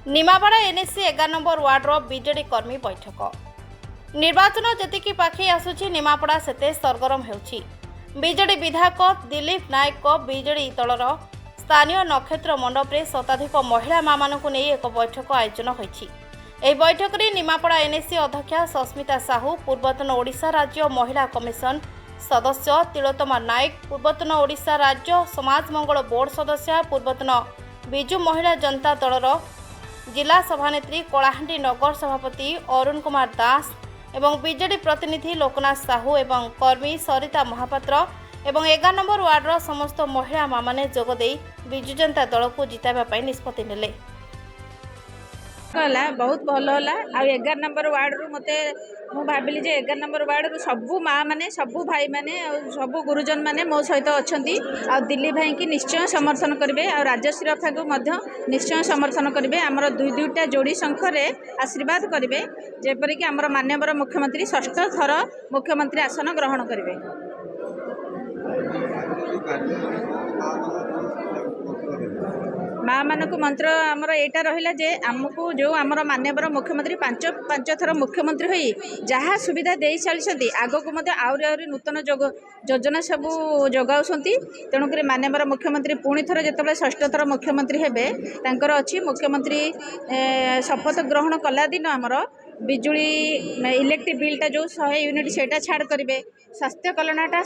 Nimapada NAC 11 number वार्डर BJD कर्मी बैठक निर्वाचन जेतिकी पाखे आसुची निमापड़ा सेते सरगरम हेउची। बीजेडी विधायक दिलीप नायक बीजेडी दलर स्थानीय नक्षत्र मंडप रे शताधिक महिला मामानकु नै एक बैठक आयोजन होईची। एही बैठक रे निमापड़ा एनएसी अध्यक्षा सस्मिता साहू, पूर्वतन ओडिशा राज्य महिला कमिशन सदस्य तिलोत्तमा नायक, पूर्वतन ओडिशा राज्य समाज मंगल बोर्ड सदस्य, पूर्वतन बिजु महिला जनता दलर जिला सभानेत्री कलाहांडी नगर सभापति अरुण कुमार दास एवं बीजेडी प्रतिनिधि लोकनाथ साहू एवं कर्मी सरिता महापात्र एवं 11 नंबर वार्डर समस्त महिला माने जोगदे बिजु जनता दल को जिताइबा निष्पत्ति नेले। बहुत भल है आ 11 नंबर वार्ड रु मते भाविली जे 11 नंबर वार्ड रु सबू माँ मैंने सबू भाई मैंने सबू गुरुजन मैंने मो सहित अच्छा आ दिलीप भाई की निश्चय समर्थन करेंगे आ राजश्री अफा को निश्चय समर्थन करेंगे। आमर दुईटा जोड़ी शंखरे आशीर्वाद करेंगे जेपरिक आमर माननीय मुख्यमंत्री षष्ठ थर मुख्यमंत्री आसन ग्रहण करेंगे। माँ मानक मंत्र आमर एटा रहिला जे आमको जो आमर माननीय मुख्यमंत्री पांच थर मुख्यमंत्री होई जहाँ सुविधा दे सारी आगक आहरी नूतन योजना सबू जगाऊँगी। तेणुक माननीय मुख्यमंत्री पुणी थर जो षष्ठ थर मुख्यमंत्री हेबे तांकर अच्छी मुख्यमंत्री शपथ ग्रहण कला दिन आमर बिजुली इलेक्ट्रिक बिलटा जो 100 यूनिट सेटा छाड़ करेंगे। स्वास्थ्य कल्याणटा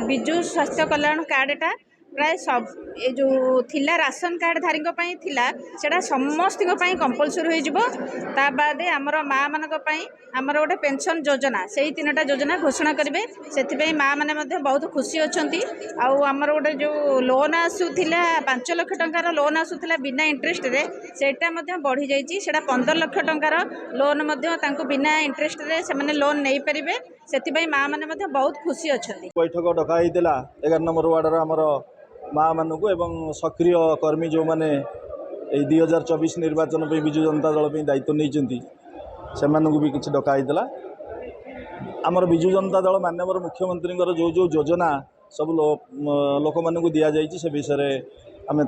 बिजु स्वास्थ्य कल्याण कार्डटा प्राय सब ए जो थिला राशन कार्ड धारी थिला सेटा समस्त कंपलसरी हो बाद आमर माँ मानक आमर गोटे पेंशन योजना से 3टा योजना घोषणा करेंगे। से माँ मैंने बहुत खुशी अच्छा आमर गोटे जो लोन आसूला 5 लाख टंकार लोन आसूला बिना इंटरेस्ट रे सेटा बढ़ी जाइए। 15 लाख टंकार लोन बिना इंटरेस्ट रे से लोन नहीं पारे से माँ मैंने बहुत खुशी अच्छा। बैठक डकाई 11 नंबर वार्डर आमर माँ मानक एवं सक्रिय कर्मी जो मैंने 2024 निर्वाचन पे बिजु जनता दल पे दायित्व नहीं से भी किसी डकाई आमर बिजु जनता दल माननीय मुख्यमंत्री जो जो योजना सब लोक मानक दि जाइए से विषय आम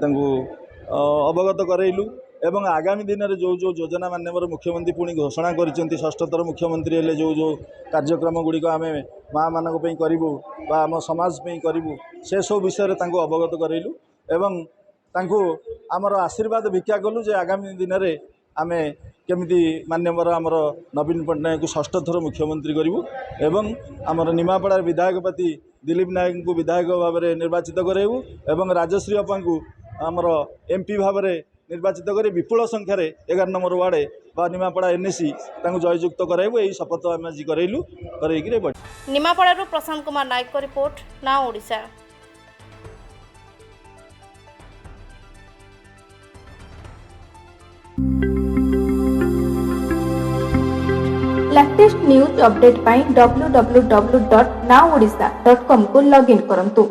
अवगत करइलु एवं आगामी दिन में जो जो योजना माननीय मुख्यमंत्री पुणी घोषणा कर षष्ठतर मुख्यमंत्री हेले जो जो कार्यक्रम गुड़िक आम माँ मानक करूँ आम समाज करूँ से सब विषय अवगत करइलु एवं आमर आशीर्वाद भिक्षा कलु जे आगामी दिन में आम केमिति माननीय आमर नवीन पट्टनायक को षष्ठ थर मुख्यमंत्री करूँ एवं आमर निमापड़ा विधायक पाती दिलीप नायक को विधायक भाव में निर्वाचित कराइबू एवं राजश्री अपा को आमर एमपी भाव में निर्वाचित कर विपुल संख्यार 11 नंबर वार्ड बा निमापड़ा एनएसी जययुक्त कराइबू यही शपथ आम आज करइलु कर निमापड़ा प्रशांत कुमार नायक को report now Odisha. Latest news update पाई www.nowodisha.com को लॉगिन करंतु।